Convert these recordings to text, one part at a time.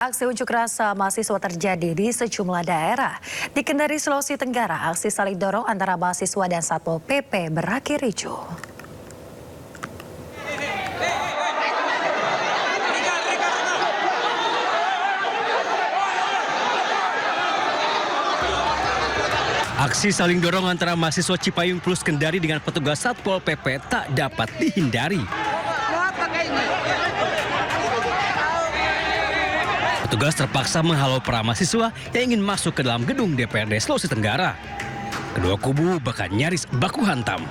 Aksi unjuk rasa mahasiswa terjadi di sejumlah daerah. Di Kendari, Sulawesi Tenggara, aksi saling dorong antara mahasiswa dan Satpol PP berakhir ricuh. Aksi saling dorong antara mahasiswa Cipayung Plus Kendari dengan petugas Satpol PP tak dapat dihindari. Petugas terpaksa menghalau para mahasiswa yang ingin masuk ke dalam gedung DPRD Sulawesi Tenggara. Kedua kubu bahkan nyaris baku hantam.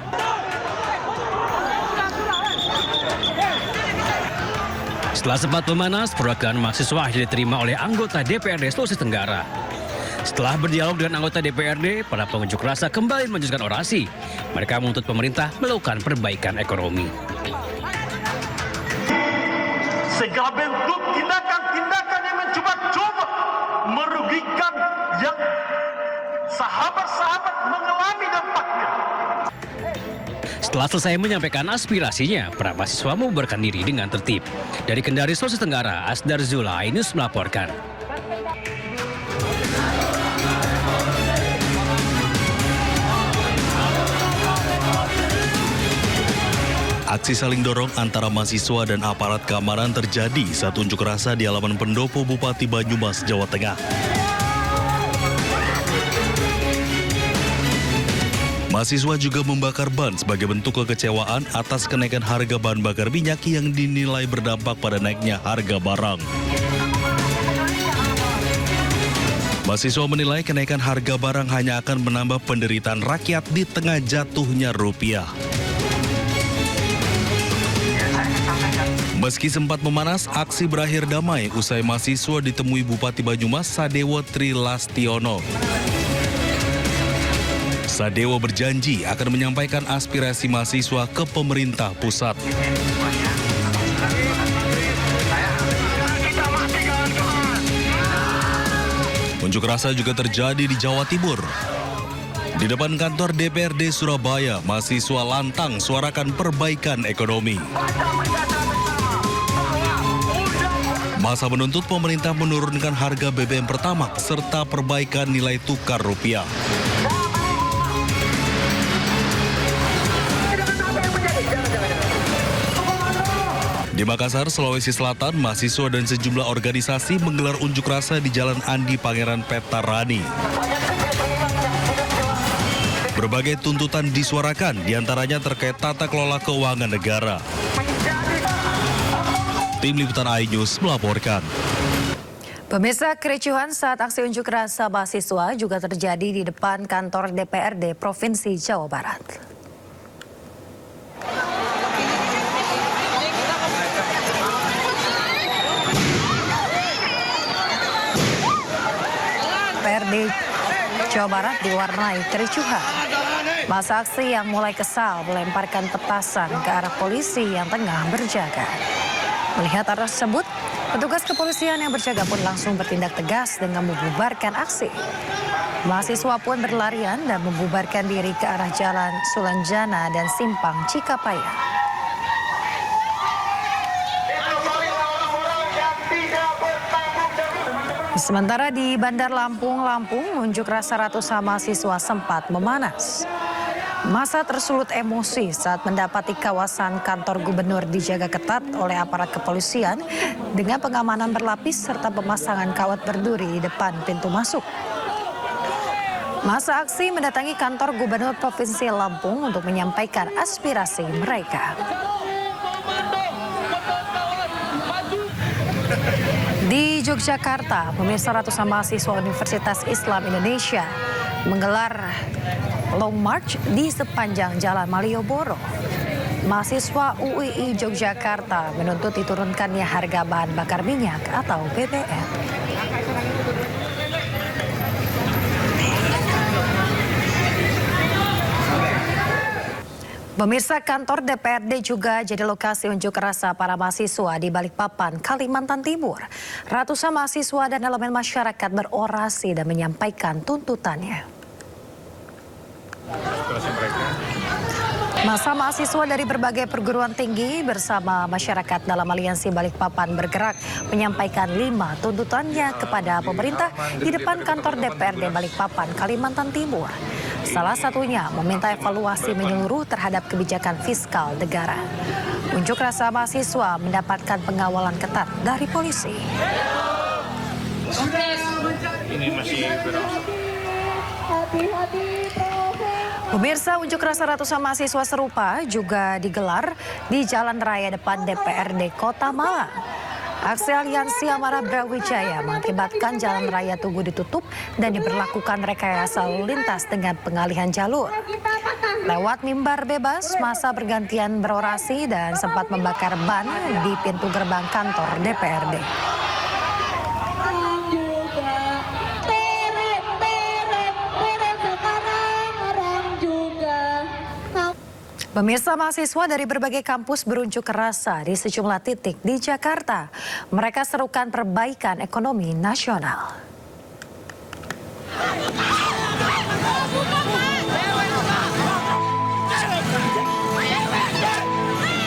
Setelah sempat memanas, perwakilan mahasiswa akhirnya diterima oleh anggota DPRD Sulawesi Tenggara. Setelah berdialog dengan anggota DPRD, para pengunjuk rasa kembali melanjutkan orasi. Mereka menuntut pemerintah melakukan perbaikan ekonomi. Segala bentuk tindakan-tindakan yang mencoba-coba merugikan yang sahabat-sahabat mengalami dampaknya. Setelah selesai menyampaikan aspirasinya, para mahasiswa membubarkan diri dengan tertib. Dari Kendari, Sulawesi Tenggara, Asdar Zulainus melaporkan. Aksi saling dorong antara mahasiswa dan aparat keamanan terjadi saat unjuk rasa di halaman pendopo Bupati Banyumas, Jawa Tengah. Mahasiswa juga membakar ban sebagai bentuk kekecewaan atas kenaikan harga bahan bakar minyak yang dinilai berdampak pada naiknya harga barang. Mahasiswa menilai kenaikan harga barang hanya akan menambah penderitaan rakyat di tengah jatuhnya rupiah. Meski sempat memanas, aksi berakhir damai usai mahasiswa ditemui Bupati Banyumas Sadewo Trilastiono. Sadewo berjanji akan menyampaikan aspirasi mahasiswa ke pemerintah pusat. Unjuk rasa juga terjadi di Jawa Timur. Di depan kantor DPRD Surabaya, mahasiswa lantang suarakan perbaikan ekonomi. Masa menuntut pemerintah menurunkan harga BBM Pertamax serta perbaikan nilai tukar rupiah. Di Makassar, Sulawesi Selatan, mahasiswa dan sejumlah organisasi menggelar unjuk rasa di Jalan Andi Pangeran Petarani. Berbagai tuntutan disuarakan, diantaranya terkait tata kelola keuangan negara. Tim Liputan iNews melaporkan. Pemirsa, kericuhan saat aksi unjuk rasa mahasiswa juga terjadi di depan kantor DPRD Provinsi Jawa Barat. DPRD Jawa Barat diwarnai kericuhan. Masa aksi yang mulai kesal melemparkan petasan ke arah polisi yang tengah berjaga. Melihat arah tersebut, petugas kepolisian yang berjaga pun langsung bertindak tegas dengan membubarkan aksi. Mahasiswa pun berlarian dan membubarkan diri ke arah Jalan Sulanjana dan Simpang Cikapaya. Sementara di Bandar Lampung, unjuk rasa ratusan mahasiswa sempat memanas. Masa tersulut emosi saat mendapati kawasan kantor gubernur dijaga ketat oleh aparat kepolisian dengan pengamanan berlapis serta pemasangan kawat berduri di depan pintu masuk. Masa aksi mendatangi kantor gubernur Provinsi Lampung untuk menyampaikan aspirasi mereka. Di Yogyakarta, pemirsa, ratusan mahasiswa Universitas Islam Indonesia menggelar Long March di sepanjang Jalan Malioboro. Mahasiswa UII Yogyakarta menuntut diturunkannya harga bahan bakar minyak atau BBM. Pemirsa, kantor DPRD juga jadi lokasi unjuk rasa para mahasiswa di Balikpapan, Kalimantan Timur. Ratusan mahasiswa dan elemen masyarakat berorasi dan menyampaikan tuntutannya. Masa mahasiswa dari berbagai perguruan tinggi bersama masyarakat dalam Aliansi Balikpapan bergerak menyampaikan 5 tuntutannya kepada pemerintah di depan kantor DPRD Balikpapan, Kalimantan Timur. Salah satunya meminta evaluasi menyeluruh terhadap kebijakan fiskal negara. Unjuk rasa mahasiswa mendapatkan pengawalan ketat dari polisi. Pemirsa, unjuk rasa ratusan mahasiswa serupa juga digelar di Jalan Raya depan DPRD Kota Malang. Aksi Aliansi Amarah Brawijaya mengakibatkan Jalan Raya Tugu ditutup dan diberlakukan rekayasa lalu lintas dengan pengalihan jalur. Lewat mimbar bebas, massa bergantian berorasi dan sempat membakar ban di pintu gerbang kantor DPRD. Pemirsa, mahasiswa dari berbagai kampus berunjuk rasa di sejumlah titik di Jakarta. Mereka serukan perbaikan ekonomi nasional.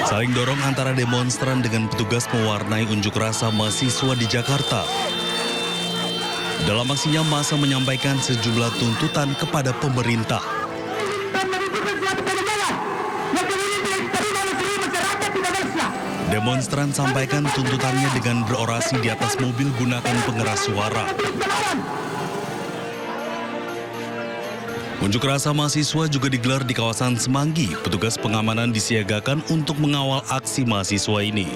Saling dorong antara demonstran dengan petugas mewarnai unjuk rasa mahasiswa di Jakarta. Dalam aksinya, massa menyampaikan sejumlah tuntutan kepada pemerintah. Demonstran sampaikan tuntutannya dengan berorasi di atas mobil gunakan pengeras suara. Unjuk rasa mahasiswa juga digelar di kawasan Semanggi. Petugas pengamanan disiagakan untuk mengawal aksi mahasiswa ini.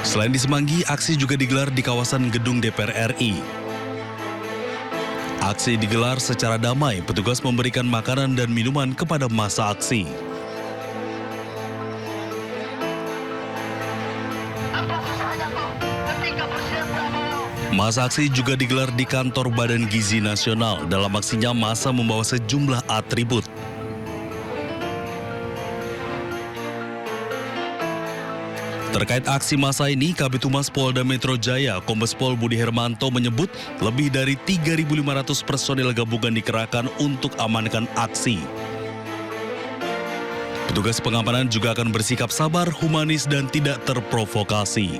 Selain di Semanggi, aksi juga digelar di kawasan gedung DPR RI. Aksi digelar secara damai, petugas memberikan makanan dan minuman kepada massa aksi. Massa aksi juga digelar di kantor Badan Gizi Nasional. Dalam aksinya, massa membawa sejumlah atribut. Terkait aksi massa ini, Kabid Humas Polda Metro Jaya, Kombes Pol Budi Hermanto menyebut lebih dari 3.500 personil gabungan dikerahkan untuk amankan aksi. Petugas pengamanan juga akan bersikap sabar, humanis, dan tidak terprovokasi.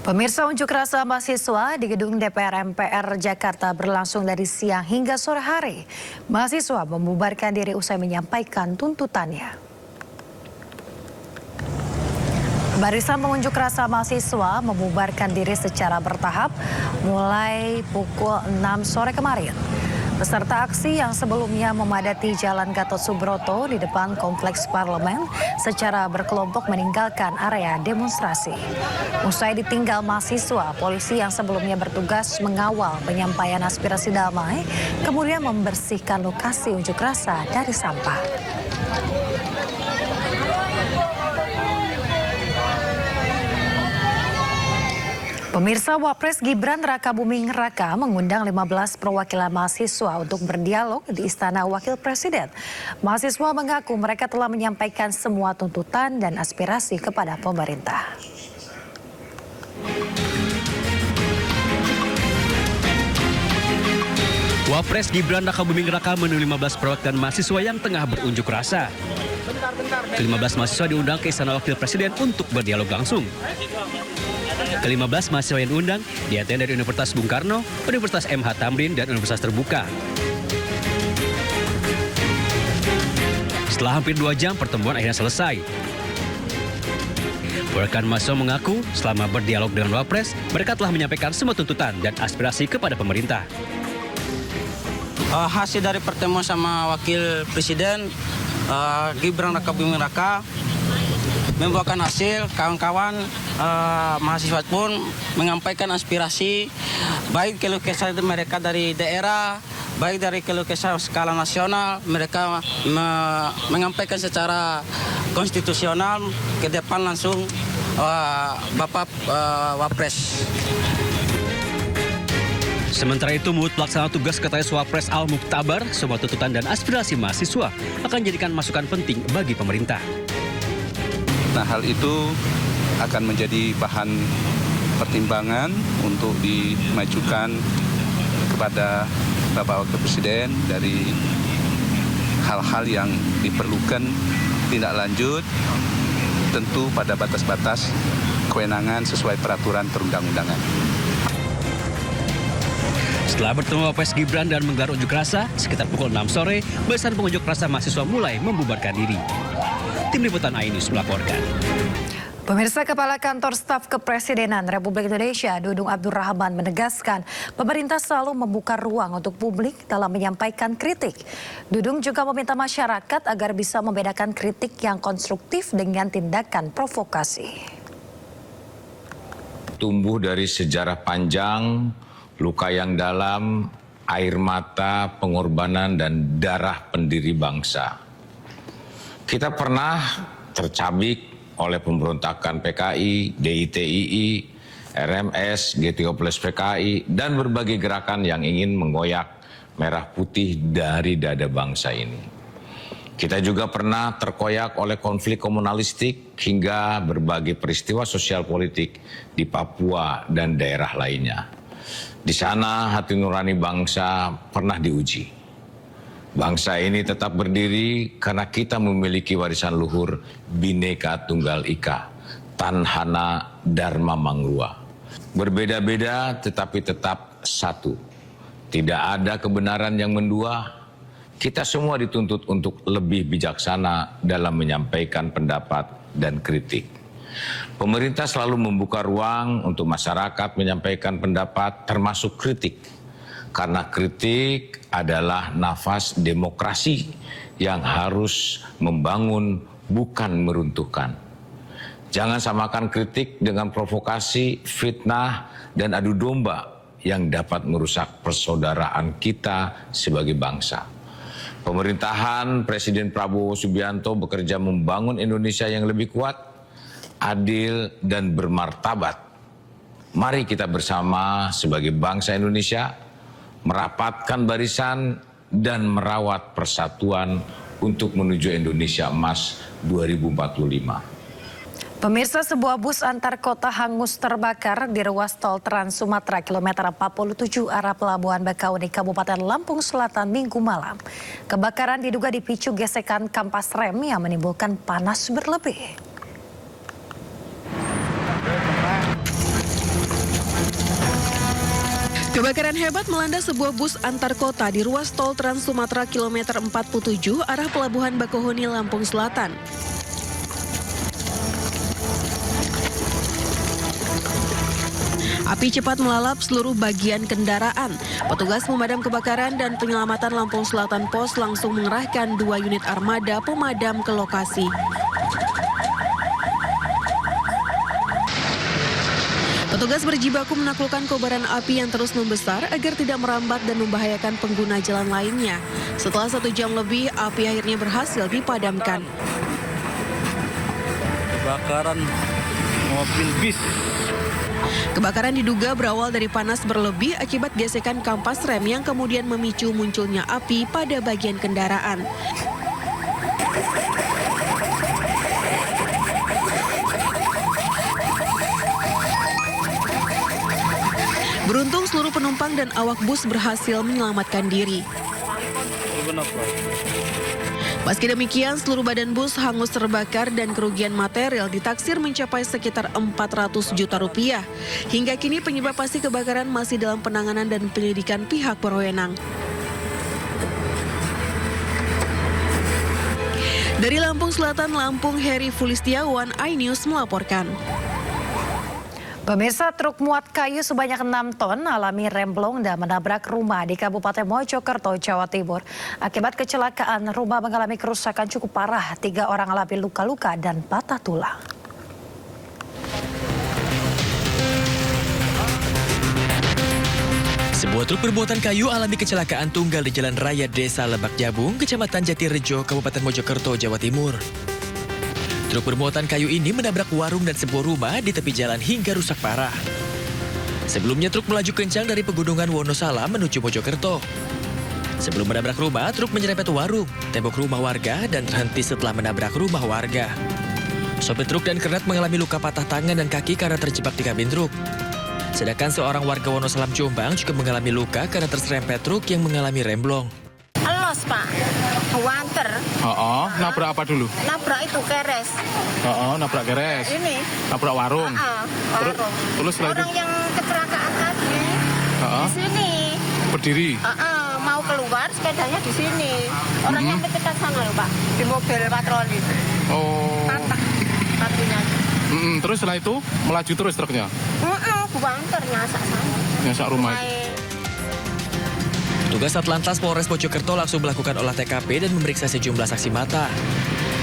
Pemirsa, unjuk rasa mahasiswa di gedung DPR MPR Jakarta berlangsung dari siang hingga sore hari. Mahasiswa membubarkan diri usai menyampaikan tuntutannya. Barisan pengunjuk rasa mahasiswa membubarkan diri secara bertahap mulai pukul 6 sore kemarin. Peserta aksi yang sebelumnya memadati Jalan Gatot Subroto di depan Kompleks Parlemen secara berkelompok meninggalkan area demonstrasi. Usai ditinggal mahasiswa, polisi yang sebelumnya bertugas mengawal penyampaian aspirasi damai kemudian membersihkan lokasi unjuk rasa dari sampah. Pemirsa, Wapres Gibran Rakabuming Raka mengundang 15 perwakilan mahasiswa untuk berdialog di Istana Wakil Presiden. Mahasiswa mengaku mereka telah menyampaikan semua tuntutan dan aspirasi kepada pemerintah. Wapres Gibran Rakabuming Raka menemui 15 perwakilan mahasiswa yang tengah berunjuk rasa. Ke-15 mahasiswa diundang ke Istana Wakil Presiden untuk berdialog langsung. Ke-15 mahasiswa yang diundang diantaranya dari Universitas Bung Karno, Universitas MH Tamrin, dan Universitas Terbuka. Setelah hampir 2 jam, pertemuan akhirnya selesai. Perwakilan mahasiswa mengaku selama berdialog dengan Wapres, mereka telah menyampaikan semua tuntutan dan aspirasi kepada pemerintah. Hasil dari pertemuan sama Wakil Presiden Gibran Rakabuming Raka membuahkan hasil. Kawan-kawan mahasiswa pun menyampaikan aspirasi baik keluh kesah mereka dari daerah, baik dari keluh kesah skala nasional. Mereka menyampaikan secara konstitusional ke depan langsung Bapak Wapres. Sementara itu, menurut pelaksana tugas Sekretaris Wapres Al-Muktabar, semua tuntutan dan aspirasi mahasiswa akan dijadikan masukan penting bagi pemerintah. Nah, hal itu akan menjadi bahan pertimbangan untuk dimajukan kepada Bapak Wakil Presiden dari hal-hal yang diperlukan tindak lanjut, tentu pada batas-batas kewenangan sesuai peraturan perundang-undangan. Setelah bertemu Wapres Gibran dan menggelar unjuk rasa, sekitar pukul 6 sore, belasan pengunjuk rasa mahasiswa mulai membubarkan diri. Tim Liputan iNews melaporkan. Pemirsa, Kepala Kantor Staf Kepresidenan Republik Indonesia, Dudung Abdul Rahman menegaskan pemerintah selalu membuka ruang untuk publik dalam menyampaikan kritik. Dudung juga meminta masyarakat agar bisa membedakan kritik yang konstruktif dengan tindakan provokasi. Tumbuh dari sejarah panjang, luka yang dalam, air mata, pengorbanan, dan darah pendiri bangsa. Kita pernah tercabik oleh pemberontakan PKI, DITII, RMS, G30 PKI, dan berbagai gerakan yang ingin menggoyak merah putih dari dada bangsa ini. Kita juga pernah terkoyak oleh konflik komunalistik hingga berbagai peristiwa sosial politik di Papua dan daerah lainnya. Di sana hati nurani bangsa pernah diuji. Bangsa ini tetap berdiri karena kita memiliki warisan luhur Bhinneka Tunggal Ika, Tanhana Dharma Mangrua. Berbeda-beda tetapi tetap satu. Tidak ada kebenaran yang mendua. Kita semua dituntut untuk lebih bijaksana dalam menyampaikan pendapat dan kritik. Pemerintah selalu membuka ruang untuk masyarakat menyampaikan pendapat termasuk kritik. Karena kritik adalah nafas demokrasi yang harus membangun bukan meruntuhkan. Jangan samakan kritik dengan provokasi, fitnah, dan adu domba yang dapat merusak persaudaraan kita sebagai bangsa. Pemerintahan Presiden Prabowo Subianto bekerja membangun Indonesia yang lebih kuat, adil, dan bermartabat. Mari kita bersama sebagai bangsa Indonesia merapatkan barisan dan merawat persatuan untuk menuju Indonesia Emas 2045. Pemirsa, sebuah bus antar kota hangus terbakar di ruas tol Trans Sumatera kilometer 47 arah Pelabuhan Bakauni, Kabupaten Lampung Selatan Minggu malam. Kebakaran diduga dipicu gesekan kampas rem yang menimbulkan panas berlebih. Kebakaran hebat melanda sebuah bus antar kota di ruas tol Trans Sumatera kilometer 47 arah Pelabuhan Bakauheni, Lampung Selatan. Api cepat melalap seluruh bagian kendaraan. Petugas pemadam kebakaran dan penyelamatan Lampung Selatan Pos langsung mengerahkan 2 unit armada pemadam ke lokasi. Petugas berjibaku menaklukkan kobaran api yang terus membesar agar tidak merambat dan membahayakan pengguna jalan lainnya. Setelah 1 jam lebih, api akhirnya berhasil dipadamkan. Kebakaran mobil bis. Kebakaran diduga berawal dari panas berlebih akibat gesekan kampas rem yang kemudian memicu munculnya api pada bagian kendaraan. Beruntung seluruh penumpang dan awak bus berhasil menyelamatkan diri. Meski demikian, seluruh badan bus hangus terbakar dan kerugian material ditaksir mencapai sekitar 400 juta rupiah. Hingga kini penyebab pasti kebakaran masih dalam penanganan dan penyelidikan pihak berwenang. Dari Lampung Selatan, Lampung, Heri Fulistiawan, iNews melaporkan. Pemirsa, truk muat kayu sebanyak 6 ton alami remblong dan menabrak rumah di Kabupaten Mojokerto, Jawa Timur. Akibat kecelakaan, rumah mengalami kerusakan cukup parah. 3 orang alami luka-luka dan patah tulang. Sebuah truk bermuatan kayu alami kecelakaan tunggal di Jalan Raya Desa Lebak Jabung, Kecamatan Jatirejo, Kabupaten Mojokerto, Jawa Timur. Truk bermuatan kayu ini menabrak warung dan sebuah rumah di tepi jalan hingga rusak parah. Sebelumnya truk melaju kencang dari Pegunungan Wonosalam menuju Mojokerto. Sebelum menabrak rumah, truk menyerempet warung, tembok rumah warga dan terhenti setelah menabrak rumah warga. Sopir truk dan kernet mengalami luka patah tangan dan kaki karena terjebak di kabin truk. Sedangkan seorang warga Wonosalam Jombang juga mengalami luka karena terserempet truk yang mengalami remblong. Elos, Pak. Wanter. Nabrak apa dulu? Nabrak itu keres. Nabrak keres. Ini. Nabrak warung. Warung. Terus setelah Orang yang kecelakaan tadi di sini. Berdiri. Mau keluar sepedanya di sini. Orang yang dekat sana loh, Pak. Di mobil patroli. Patah kakinya. Terus setelah itu melaju terus truknya? Wanter nyasak sana. Nyasak rumah. Petugas Satlantas Polres Mojokerto langsung melakukan olah TKP dan memeriksa sejumlah saksi mata.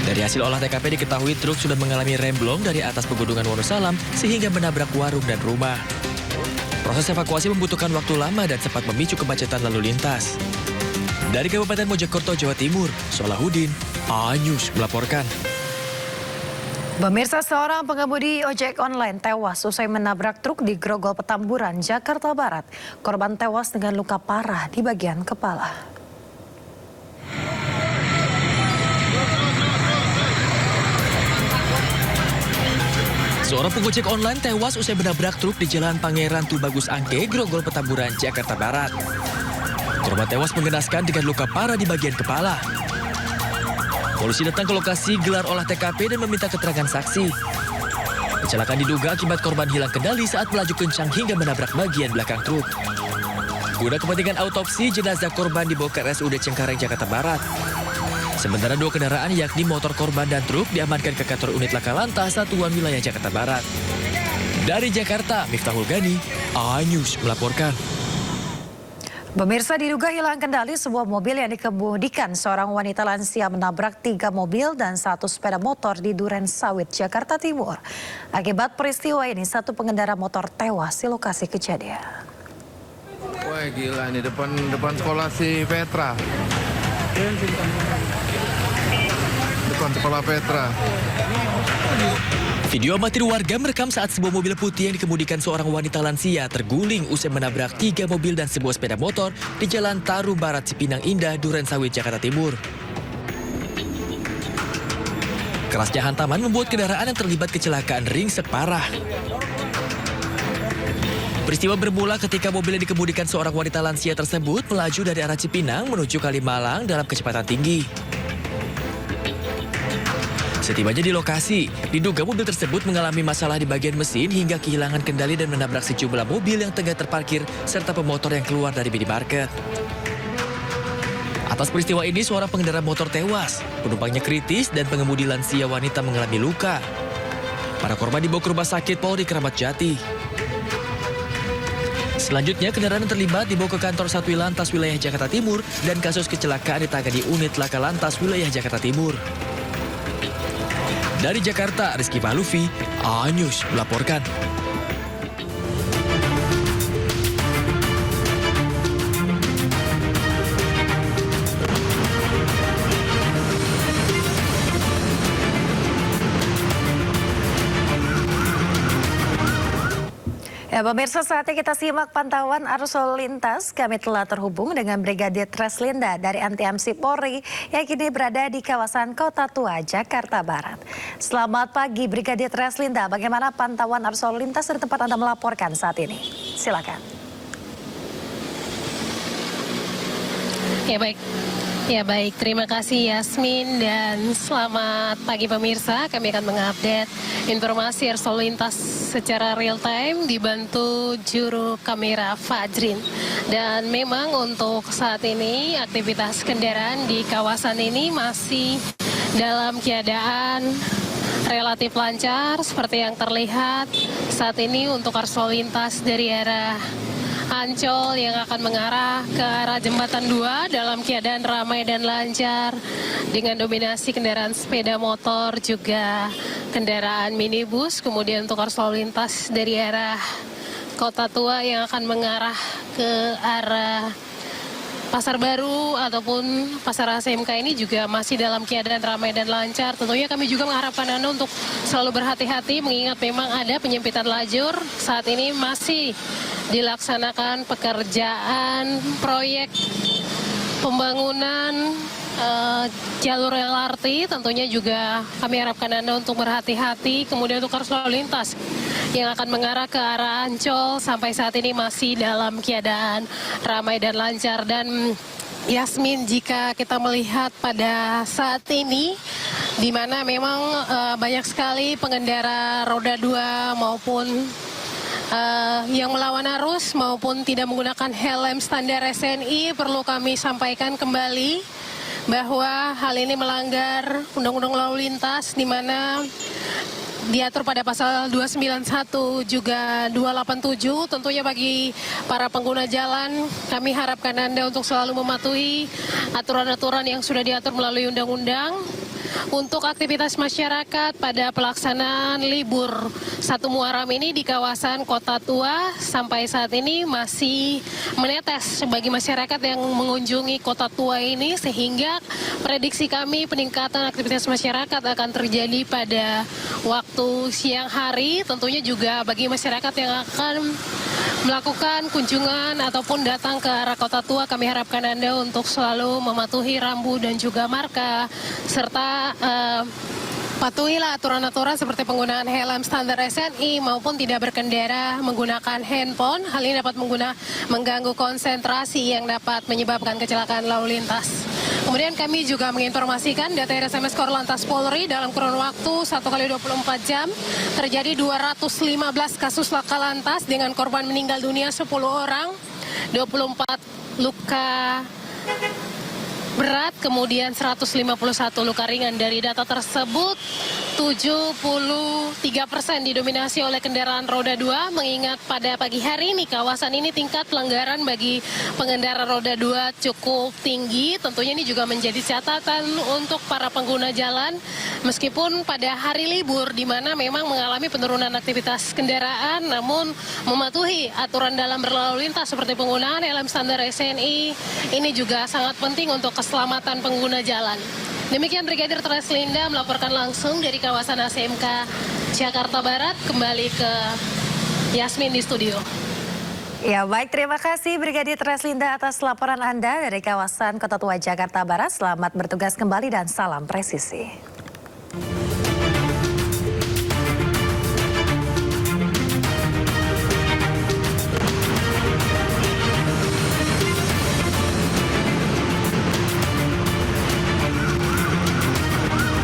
Dari hasil olah TKP diketahui truk sudah mengalami remblong dari atas pegunungan Wonosalam sehingga menabrak warung dan rumah. Proses evakuasi membutuhkan waktu lama dan sempat memicu kemacetan lalu lintas. Dari Kabupaten Mojokerto, Jawa Timur, Solahuddin, A-News melaporkan. Pemirsa, seorang pengemudi ojek online tewas usai menabrak truk di Grogol Petamburan, Jakarta Barat. Korban tewas dengan luka parah di bagian kepala. Seorang pengojek online tewas usai menabrak truk di Jalan Pangeran Tubagus Angke, Grogol Petamburan, Jakarta Barat. Korban tewas mengenaskan dengan luka parah di bagian kepala. Polisi datang ke lokasi, gelar olah TKP dan meminta keterangan saksi. Kecelakaan diduga akibat korban hilang kendali saat melaju kencang hingga menabrak bagian belakang truk. Guna kepentingan autopsi, jenazah korban dibawa ke RSUD Cengkareng, Jakarta Barat. Sementara 2 kendaraan yakni motor korban dan truk diamankan ke kantor unit Laka Lantas Satuan Wilayah Jakarta Barat. Dari Jakarta, Miftahul Gani, A-News melaporkan. Pemirsa, diduga hilang kendali sebuah mobil yang dikemudikan seorang wanita lansia menabrak 3 mobil dan 1 sepeda motor di Duren Sawit, Jakarta Timur. Akibat peristiwa ini, 1 pengendara motor tewas di lokasi kejadian. Wah gila, ini depan sekolah si Petra. Depan sekolah Petra. Video amatir warga merekam saat sebuah mobil putih yang dikemudikan seorang wanita lansia terguling usai menabrak 3 mobil dan sebuah sepeda motor di Jalan Taru Barat, Cipinang Indah, Duren Sawit, Jakarta Timur. Kerasnya hantaman membuat kendaraan yang terlibat kecelakaan ringsek parah. Peristiwa bermula ketika mobil yang dikemudikan seorang wanita lansia tersebut melaju dari arah Cipinang menuju Kalimalang dalam kecepatan tinggi. Setibanya di lokasi, diduga mobil tersebut mengalami masalah di bagian mesin hingga kehilangan kendali dan menabrak sejumlah mobil yang tengah terparkir serta pemotor yang keluar dari minimarket. Atas peristiwa ini, seorang pengendara motor tewas, penumpangnya kritis dan pengemudi lansia wanita mengalami luka. Para korban dibawa ke rumah sakit Polri Kramat Jati. Selanjutnya, kendaraan yang terlibat dibawa ke kantor Satwil Lantas Wilayah Jakarta Timur dan kasus kecelakaan ditangani unit Laka Lantas Wilayah Jakarta Timur. Dari Jakarta, Rizky Palufi, A-News melaporkan. Ya, pemirsa, saatnya kita simak pantauan arus lalu lintas. Kami telah terhubung dengan Brigadir Treslinda dari Anti-AMSI Polri yang kini berada di kawasan Kota Tua, Jakarta Barat. Selamat pagi, Brigadir Treslinda. Bagaimana pantauan arus lalu lintas dari tempat Anda melaporkan saat ini? Silakan. Ya baik, terima kasih Yasmin dan selamat pagi pemirsa. Kami akan mengupdate informasi arus lalu lintas secara real time dibantu juru kamera Fajrin. Dan memang untuk saat ini aktivitas kendaraan di kawasan ini masih dalam keadaan relatif lancar seperti yang terlihat saat ini untuk arus lalu lintas dari arah Ancol yang akan mengarah ke arah Jembatan 2 dalam keadaan ramai dan lancar dengan dominasi kendaraan sepeda motor juga kendaraan minibus. Kemudian untuk arus lalu lintas dari arah Kota Tua yang akan mengarah ke arah Pasar Baru ataupun Pasar ASMK ini juga masih dalam keadaan ramai dan lancar. Tentunya kami juga mengharapkan Anda untuk selalu berhati-hati mengingat memang ada penyempitan lajur. Saat ini masih dilaksanakan pekerjaan proyek pembangunan jalur LRT, tentunya juga kami harapkan Anda untuk berhati-hati. Kemudian untuk arus lalu lintas yang akan mengarah ke arah Ancol sampai saat ini masih dalam keadaan ramai dan lancar. Dan Yasmin, jika kita melihat pada saat ini, di mana memang banyak sekali pengendara roda 2 maupun yang melawan arus maupun tidak menggunakan helm standar SNI, perlu kami sampaikan kembali bahwa hal ini melanggar Undang-Undang Lalu Lintas, di mana diatur pada pasal 291 juga 287. Tentunya bagi para pengguna jalan, kami harapkan Anda untuk selalu mematuhi aturan-aturan yang sudah diatur melalui undang-undang. Untuk aktivitas masyarakat pada pelaksanaan libur 1 Muharram ini di kawasan Kota Tua sampai saat ini masih menetes bagi masyarakat yang mengunjungi Kota Tua ini, sehingga prediksi kami peningkatan aktivitas masyarakat akan terjadi pada waktu siang hari. Tentunya juga bagi masyarakat yang akan melakukan kunjungan ataupun datang ke arah Kota Tua, kami harapkan Anda untuk selalu mematuhi rambu dan juga marka, serta patuhilah aturan-aturan seperti penggunaan helm standar SNI maupun tidak berkendara menggunakan handphone. Hal ini dapat mengganggu konsentrasi yang dapat menyebabkan kecelakaan lalu lintas. Kemudian kami juga menginformasikan data RSMS Korlantas Polri dalam kurun waktu 1x24 jam terjadi 215 kasus laka lantas dengan korban meninggal dunia 10 orang, 24 luka berat, kemudian 151 luka ringan. Dari data tersebut, 73% didominasi oleh kendaraan roda 2, mengingat pada pagi hari ini kawasan ini tingkat pelanggaran bagi pengendara roda 2 cukup tinggi. Tentunya ini juga menjadi catatan untuk para pengguna jalan, meskipun pada hari libur di mana memang mengalami penurunan aktivitas kendaraan, namun mematuhi aturan dalam berlalu lintas seperti penggunaan helm standar SNI ini juga sangat penting untuk keselamatan pengguna jalan. Demikian Brigadir Treslinda melaporkan langsung dari kawasan ACMK Jakarta Barat. Kembali ke Yasmin di studio. Ya baik, terima kasih Brigadir Treslinda atas laporan Anda dari kawasan Kota Tua Jakarta Barat. Selamat bertugas kembali dan salam presisi.